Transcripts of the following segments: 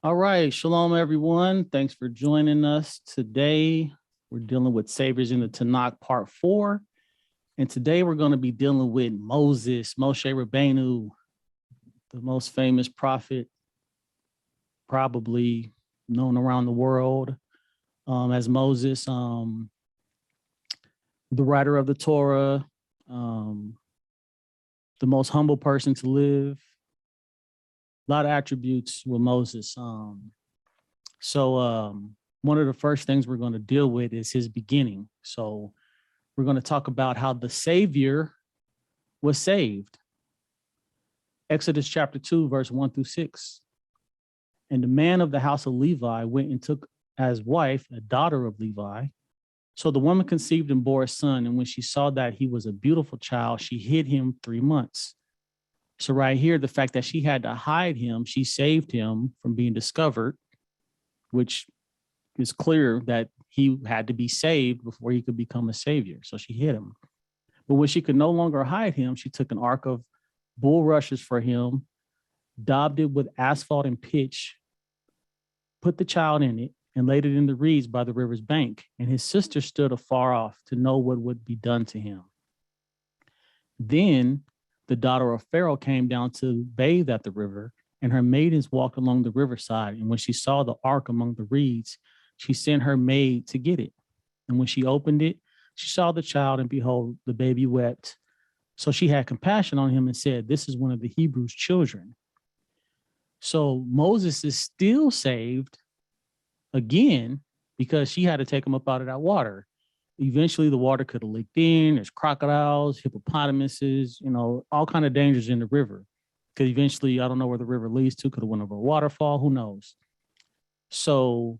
All right, shalom, everyone. Thanks for joining us today. We're dealing with Saviors in the Tanakh, part 4. And today we're going to be dealing with Moses, Moshe Rabbeinu, the most famous prophet, probably known around the world as Moses, the writer of the Torah, the most humble person to live. A lot of attributes with Moses. One of the first things we're going to deal with is his beginning. So we're going to talk about how the Savior was saved. Exodus chapter 2, verse 1 through 6. And the man of the house of Levi went and took as wife a daughter of Levi. So the woman conceived and bore a son. And when she saw that he was a beautiful child, she hid him 3 months. So right here, the fact that she had to hide him, she saved him from being discovered, which is clear that he had to be saved before he could become a savior. So she hid him. But when she could no longer hide him, she took an ark of bulrushes for him, daubed it with asphalt and pitch, put the child in it, and laid it in the reeds by the river's bank. And his sister stood afar off to know what would be done to him. Then the daughter of Pharaoh came down to bathe at the river, and her maidens walked along the riverside. And when she saw the ark among the reeds, she sent her maid to get it. And when she opened it, she saw the child, and behold, the baby wept. So she had compassion on him and said, "This is one of the Hebrews' children." So Moses is still saved again because she had to take him up out of that water. Eventually the water could have leaked in. There's crocodiles, hippopotamuses, all kind of dangers in the river. Because eventually, I don't know where the river leads to, could have went over a waterfall, who knows? So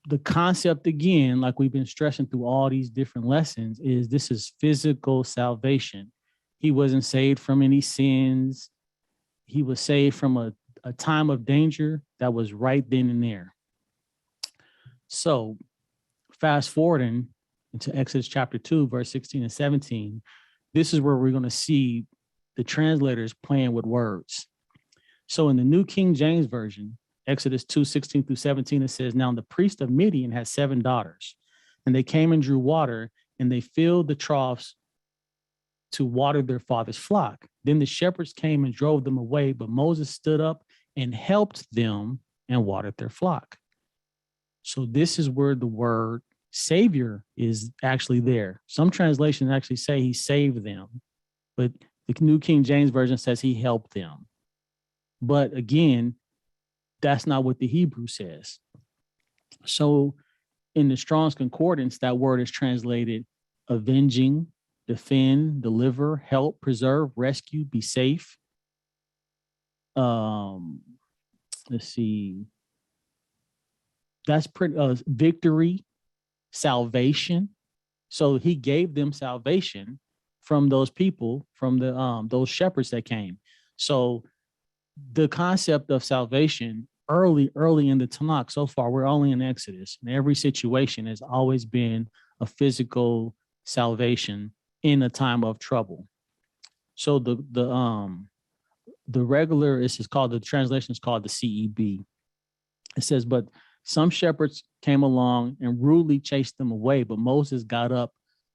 the concept, again, like we've been stressing through all these different lessons, is this is physical salvation. He wasn't saved from any sins. He was saved from a time of danger that was right then and there. So fast forwarding into Exodus chapter 2, verse 16 and 17, this is where we're going to see the translators playing with words. So in the New King James Version, Exodus 2, 16 through 17, it says, "Now the priest of Midian had 7 daughters, and they came and drew water, and they filled the troughs to water their father's flock. Then the shepherds came and drove them away, but Moses stood up and helped them and watered their flock." So this is where the word savior is actually there. Some translations actually say he saved them, but the New King James Version says he helped them. But again, that's not what the Hebrew says. So in the Strong's Concordance, that word is translated avenging, defend, deliver, help, preserve, rescue, be safe. Let's see. That's pretty victory, salvation. So he gave them salvation from those people, from the those shepherds that came. So the concept of salvation early in the Tanakh, so far we're only in Exodus, and every situation has always been a physical salvation in a time of trouble. So the regular is called, the translation is called the CEB. It says, "But some shepherds came along and rudely chased them away, but Moses got up,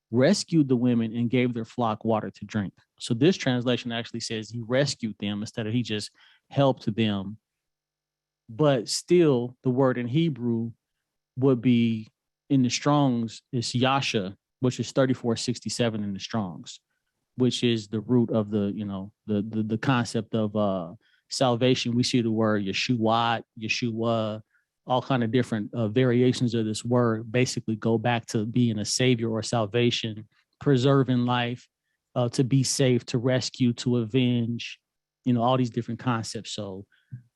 rescued the women, and gave their flock water to drink." So this translation actually says he rescued them instead of he just helped them. But still, the word in Hebrew would be, in the Strong's, is Yasha, which is 3467 in the Strong's, which is the root of the concept of salvation. We see the word Yeshua, Yeshua, all kind of different variations of this word basically go back to being a savior or salvation, preserving life, to be safe, to rescue, to avenge, all these different concepts. So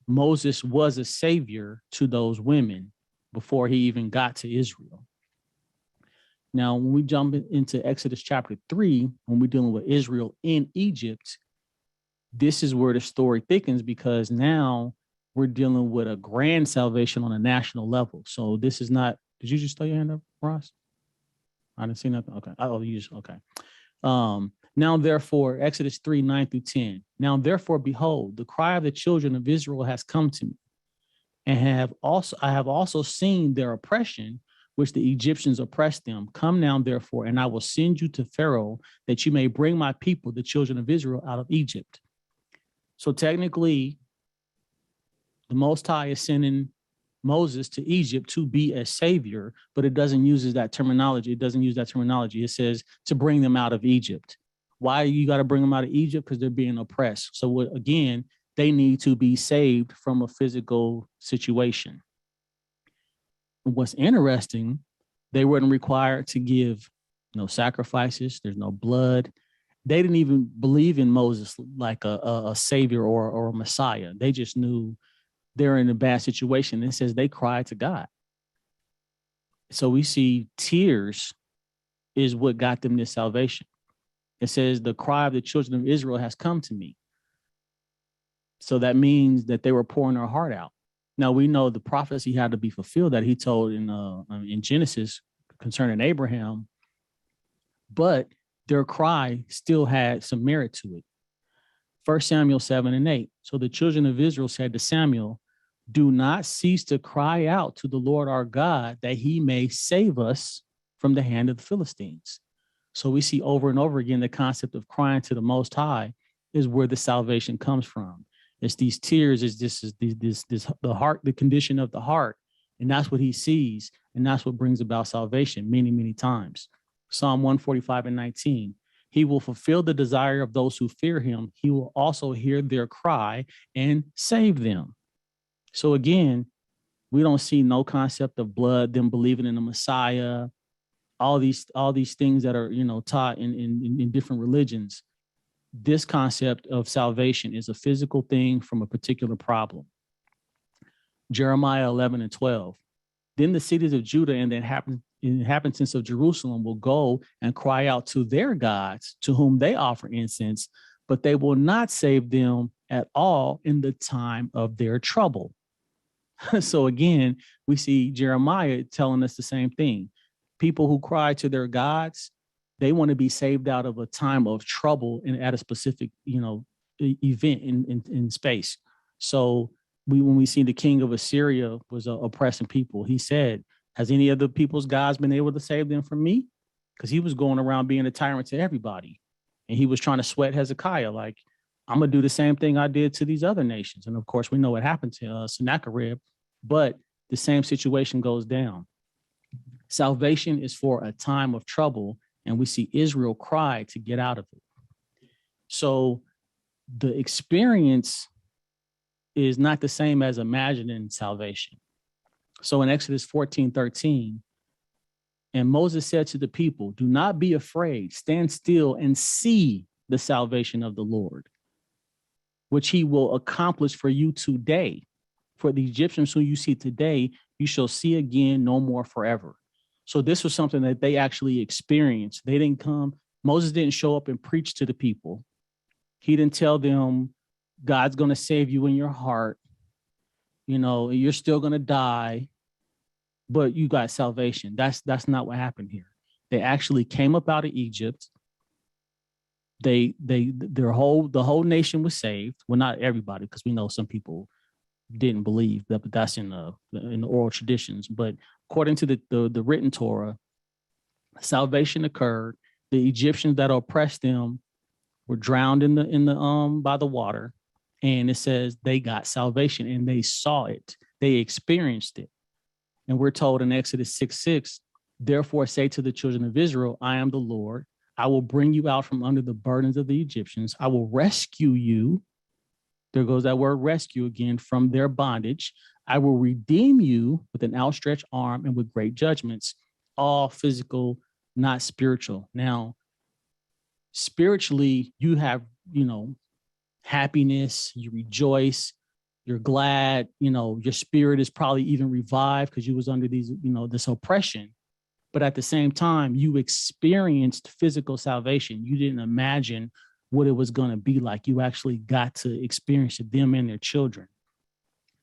Moses was a savior to those women before he even got to Israel. Now, when we jump into Exodus chapter 3, when we're dealing with Israel in Egypt, this is where the story thickens, because now we're dealing with a grand salvation on a national level. So this is not, did you just throw your hand up, Ross? I didn't see nothing. Okay. Oh, you just, okay. Now, therefore, Exodus 3, 9 through 10. Now, therefore, behold, the cry of the children of Israel has come to me, and I have also seen their oppression, which the Egyptians oppressed them. Come now, therefore, and I will send you to Pharaoh, that you may bring my people, the children of Israel, out of Egypt. So technically, the Most High is sending Moses to Egypt to be a savior, but it doesn't use that terminology. It doesn't use that terminology. It says to bring them out of Egypt. Why you got to bring them out of Egypt? Because they're being oppressed. So again, they need to be saved from a physical situation. And what's interesting, they weren't required to give no sacrifices. There's no blood. They didn't even believe in Moses like a savior or a Messiah. They just knew they're in a bad situation. It says they cried to God. So we see tears is what got them this salvation. It says the cry of the children of Israel has come to me. So that means that they were pouring their heart out. Now we know the prophecy had to be fulfilled that he told in Genesis concerning Abraham, but their cry still had some merit to it. 1 Samuel 7 and 8. So the children of Israel said to Samuel, do not cease to cry out to the Lord our God that he may save us from the hand of the Philistines. So we see over and over again the concept of crying to the Most High is where the salvation comes from. It's these tears, is the heart, the condition of the heart, and that's what he sees, and that's what brings about salvation many, many times. Psalm 145 and 19. He will fulfill the desire of those who fear him. He will also hear their cry and save them. So again, we don't see no concept of blood, them believing in the Messiah, all these things that are, taught in different religions. This concept of salvation is a physical thing from a particular problem. Jeremiah 11 and 12. Then the cities of Judah and the inhabitants of Jerusalem will go and cry out to their gods, to whom they offer incense, but they will not save them at all in the time of their trouble. So again, we see Jeremiah telling us the same thing. People who cry to their gods, they want to be saved out of a time of trouble and at a specific, event in space. So when we see the king of Assyria was oppressing people, he said, has any of the people's gods been able to save them from me? Because he was going around being a tyrant to everybody. And he was trying to sweat Hezekiah, like, I'm going to do the same thing I did to these other nations. And of course, we know what happened to Sennacherib, but the same situation goes down. Salvation is for a time of trouble, and we see Israel cry to get out of it. So the experience is not the same as imagining salvation. So in Exodus 14:13, and Moses said to the people, do not be afraid, stand still and see the salvation of the Lord, which he will accomplish for you today. For the Egyptians who you see today, you shall see again no more forever. So this was something that they actually experienced. They didn't come, Moses didn't show up and preach to the people. He didn't tell them, God's going to save you in your heart. You're still going to die, but you got salvation. That's not what happened here. They actually came up out of Egypt. The whole nation was saved. Well, not everybody, because we know some people didn't believe that, but that's in the oral traditions. But according to the written Torah, salvation occurred. The Egyptians that oppressed them were drowned in the by the water, and it says they got salvation and they saw it, they experienced it. And we're told in Exodus 6:6, therefore say to the children of Israel, I am the Lord. I will bring you out from under the burdens of the Egyptians. I will rescue you. There goes that word rescue again, from their bondage. I will redeem you with an outstretched arm and with great judgments, all physical, not spiritual. Now, spiritually, you have, happiness, you rejoice, you're glad, your spirit is probably even revived because you was under these, this oppression. But at the same time, you experienced physical salvation. You didn't imagine what it was going to be like. You actually got to experience it, them and their children.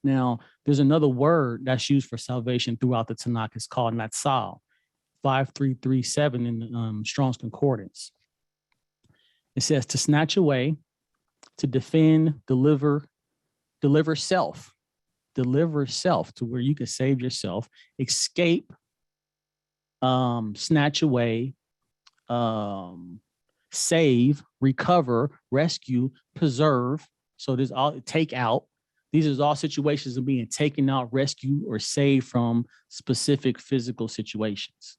Now, there's another word that's used for salvation throughout the Tanakh. It's called Natsal, 5337 in the Strong's Concordance. It says to snatch away, to defend, deliver self, to where you can save yourself, escape, snatch away, save, recover, rescue, preserve. So there's all take out. These are all situations of being taken out, rescued, or saved from specific physical situations.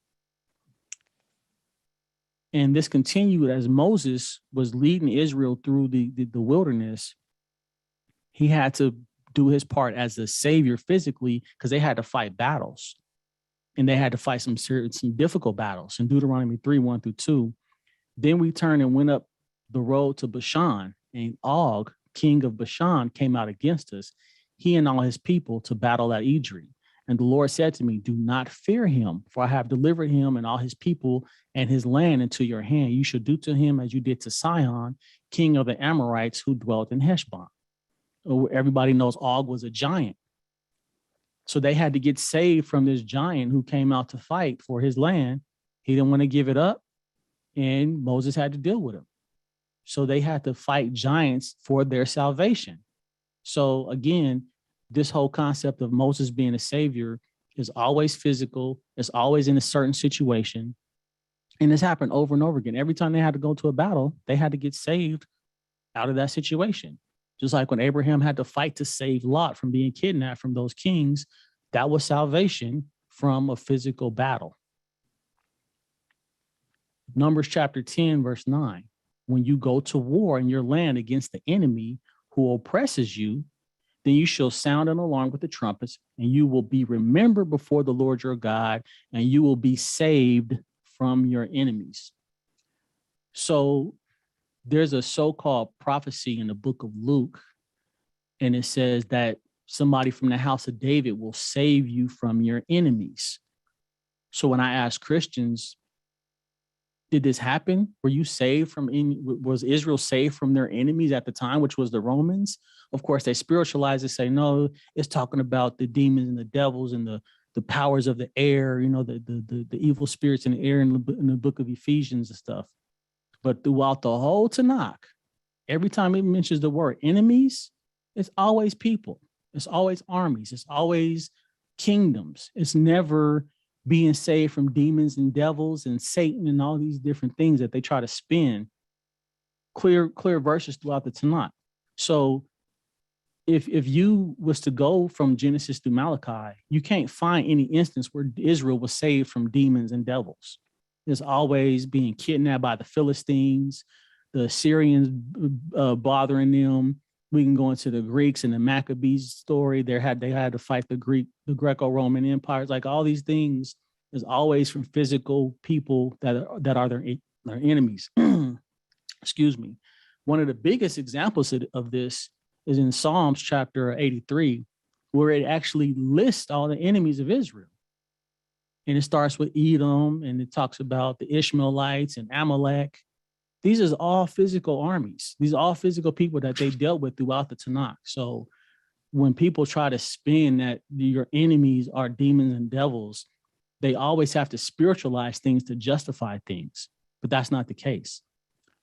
And this continued as Moses was leading Israel through the wilderness. He had to do his part as a savior physically because they had to fight battles. And they had to fight some difficult battles. In Deuteronomy 3:1-2, then we turned and went up the road to Bashan, and Og, king of Bashan, came out against us, he and all his people, to battle at Edrei. And the Lord said to me, do not fear him, for I have delivered him and all his people and his land into your hand. You shall do to him as you did to Sihon, king of the Amorites, who dwelt in Heshbon. Everybody knows Og was a giant. So they had to get saved from this giant who came out to fight for his land. He didn't want to give it up, and Moses had to deal with him. So they had to fight giants for their salvation. So again, this whole concept of Moses being a savior is always physical. It's always in a certain situation. And this happened over and over again. Every time they had to go to a battle, they had to get saved out of that situation. Just like when Abraham had to fight to save Lot from being kidnapped from those kings, that was salvation from a physical battle. Numbers chapter 10, verse 9. When you go to war in your land against the enemy who oppresses you, then you shall sound an alarm with the trumpets, and you will be remembered before the Lord your God, and you will be saved from your enemies. So there's a so-called prophecy in the book of Luke, and it says that somebody from the house of David will save you from your enemies. So when I ask Christians, did this happen? Were you saved from, was Israel saved from their enemies at the time, which was the Romans? Of course, they spiritualize it, say, no, it's talking about the demons and the devils and the powers of the air, you know, the evil spirits in the air in the book of Ephesians and stuff. But throughout the whole Tanakh, every time it mentions the word enemies, it's always people. It's always armies. It's always kingdoms. It's never being saved from demons and devils and Satan and all these different things that they try to spin. Clear verses throughout the Tanakh. So if you was to go from Genesis through Malachi, you can't find any instance where Israel was saved from demons and devils. There's always being kidnapped by the Philistines, the Assyrians bothering them. We can go into the Greeks and the Maccabees story. They had to fight the Greco-Roman empires. Like all these things is always from physical people that are their enemies. Excuse me. One of the biggest examples of this is in Psalms chapter 83, where it actually lists all the enemies of Israel. And it starts with Edom, and it talks about the Ishmaelites and Amalek. These are all physical armies. These are all physical people that they dealt with throughout the Tanakh. So when people try to spin that your enemies are demons and devils, they always have to spiritualize things to justify things. But that's not the case.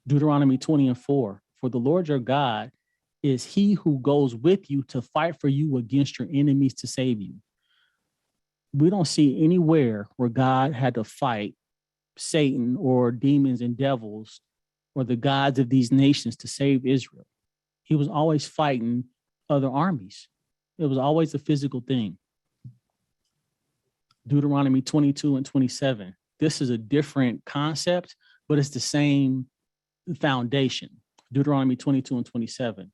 Deuteronomy 20:4, for the Lord your God is he who goes with you to fight for you against your enemies to save you. We don't see anywhere where God had to fight Satan or demons and devils or the gods of these nations to save Israel. He was always fighting other armies. It was always a physical thing. Deuteronomy 22:27. This is a different concept, but it's the same foundation. Deuteronomy 22:27.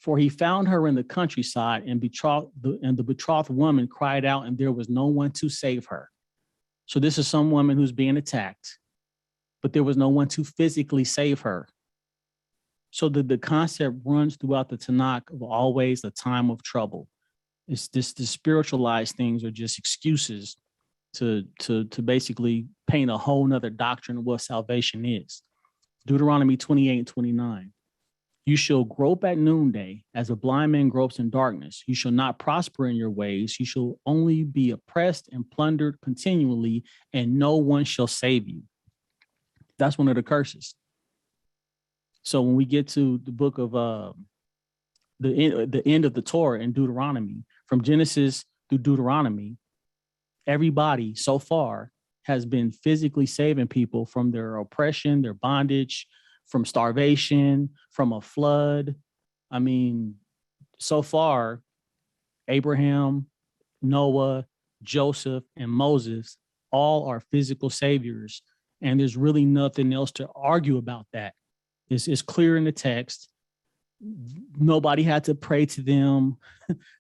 For he found her in the countryside and the betrothed woman cried out, and there was no one to save her. So this is some woman who's being attacked, but there was no one to physically save her. So the concept runs throughout the Tanakh of always a time of trouble. It's this, the spiritualized things are just excuses to basically paint a whole nother doctrine of what salvation is. Deuteronomy 28:29. You shall grope at noonday as a blind man gropes in darkness. You shall not prosper in your ways. You shall only be oppressed and plundered continually, and no one shall save you. That's one of the curses. So when we get to the book of the end of the Torah in Deuteronomy, from Genesis through Deuteronomy, everybody so far has been physically saving people from their oppression, their bondage, from starvation, from a flood. I mean, so far, Abraham, Noah, Joseph, and Moses all are physical saviors. And there's really nothing else to argue about that. It's clear in the text. Nobody had to pray to them.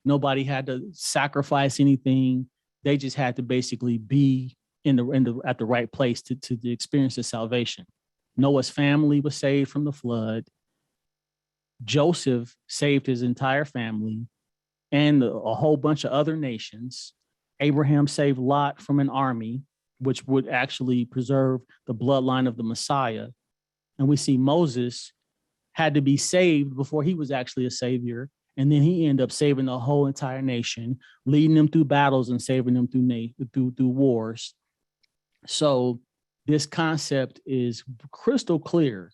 Nobody had to sacrifice anything. They just had to basically be at the right place to experience the salvation. Noah's family was saved from the flood. Joseph saved his entire family and a whole bunch of other nations. Abraham saved Lot from an army, which would actually preserve the bloodline of the Messiah. And we see Moses had to be saved before he was actually a savior. And then he ended up saving the whole entire nation, leading them through battles and saving them through wars. So this concept is crystal clear,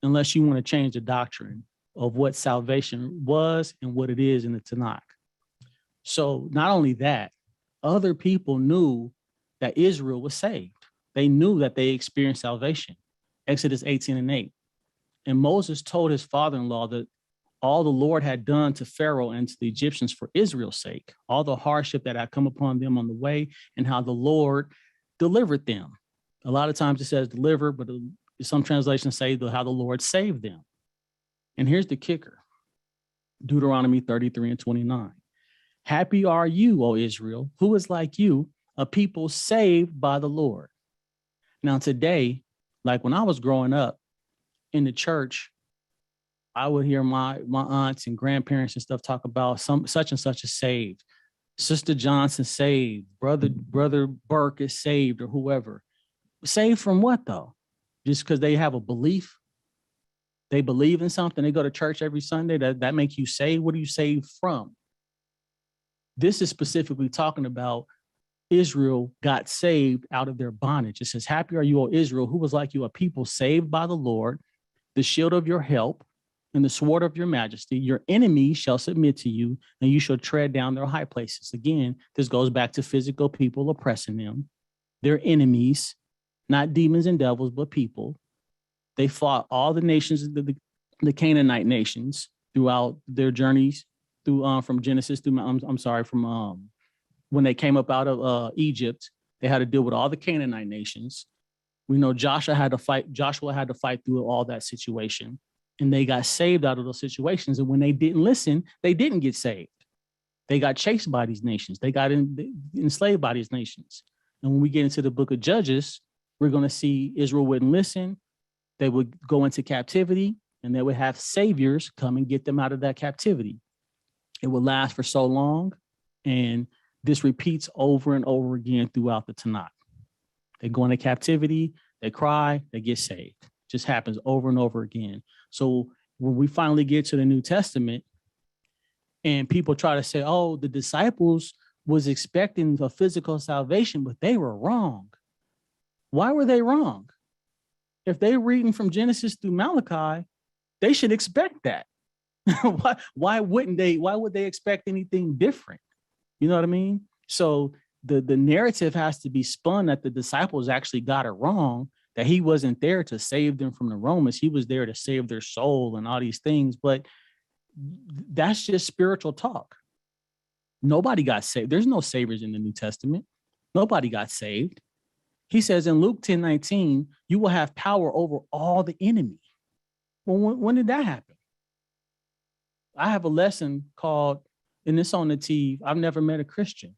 unless you want to change the doctrine of what salvation was and what it is in the Tanakh. So not only that, other people knew that Israel was saved. They knew that they experienced salvation. Exodus 18:8. And Moses told his father-in-law that all the Lord had done to Pharaoh and to the Egyptians for Israel's sake, all the hardship that had come upon them on the way, and how the Lord delivered them. A lot of times it says deliver, but some translations say how the Lord saved them. And here's the kicker. Deuteronomy 33:29. Happy are you, O Israel, who is like you, a people saved by the Lord. Now today, like when I was growing up in the church, I would hear my aunts and grandparents and stuff talk about such and such is saved. Sister Johnson saved. Brother Burke is saved, or whoever. Saved from what though? Just because they have a belief? They believe in something. They go to church every Sunday. That make you saved? What are you saved from? This is specifically talking about Israel got saved out of their bondage. It says, happy are you, O Israel, who was like you, a people saved by the Lord, the shield of your help, and the sword of your majesty. Your enemies shall submit to you, and you shall tread down their high places. Again, this goes back to physical people oppressing them. Their enemies, not demons and devils, but people. They fought all the nations, the Canaanite nations, throughout their journeys through from Genesis through from when they came up out of Egypt. They had to deal with all the Canaanite nations. We know Joshua had to fight through all that situation, and they got saved out of those situations. And when they didn't listen, they didn't get saved. They got chased by these nations. They got enslaved by these nations. And when we get into the book of Judges, we're going to see Israel wouldn't listen. They would go into captivity, and they would have saviors come and get them out of that captivity. It would last for so long, and this repeats over and over again throughout the Tanakh. They go into captivity, they cry, they get saved. It just happens over and over again. So when we finally get to the New Testament, and people try to say, oh, the disciples was expecting a physical salvation, but they were wrong. Why were they wrong? If they're reading from Genesis through Malachi, they should expect that. Why wouldn't they? Why would they expect anything different? You know what I mean? So the narrative has to be spun that the disciples actually got it wrong, that he wasn't there to save them from the Romans. He was there to save their soul and all these things. But that's just spiritual talk. Nobody got saved. There's no saviors in the New Testament. Nobody got saved. He says in Luke 10:19, you will have power over all the enemy. Well, when did that happen? I have a lesson called, and it's on the TV, I've never met a Christian.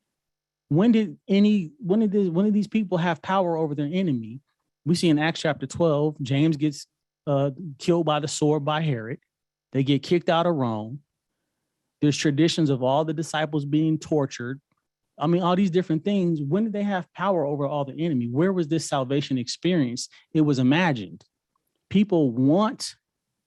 When did these people have power over their enemy? We see in Acts chapter 12, James gets killed by the sword by Herod. They get kicked out of Rome. There's traditions of all the disciples being tortured. I mean, all these different things. When did they have power over all the enemy? Where was this salvation experience? It was imagined. People want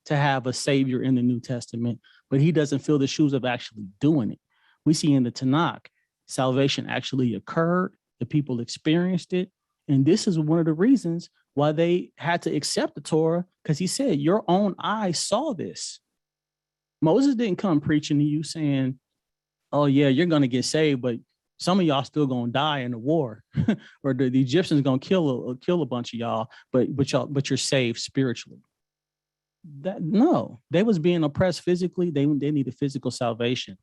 to have a savior in the New Testament, but he doesn't feel the shoes of actually doing it. We see in the Tanakh, salvation actually occurred. The people experienced it. And this is one of the reasons why they had to accept the Torah, because he said, your own eyes saw this. Moses didn't come preaching to you saying, oh yeah, you're going to get saved, but some of y'all still going to die in the war, or the Egyptians going to kill a bunch of y'all, but you're saved spiritually. No, they was being oppressed physically. They needed physical salvation.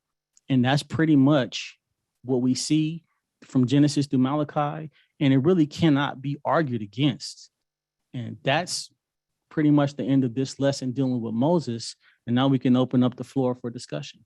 And that's pretty much what we see from Genesis through Malachi. And it really cannot be argued against. And that's pretty much the end of this lesson dealing with Moses. And now we can open up the floor for discussion.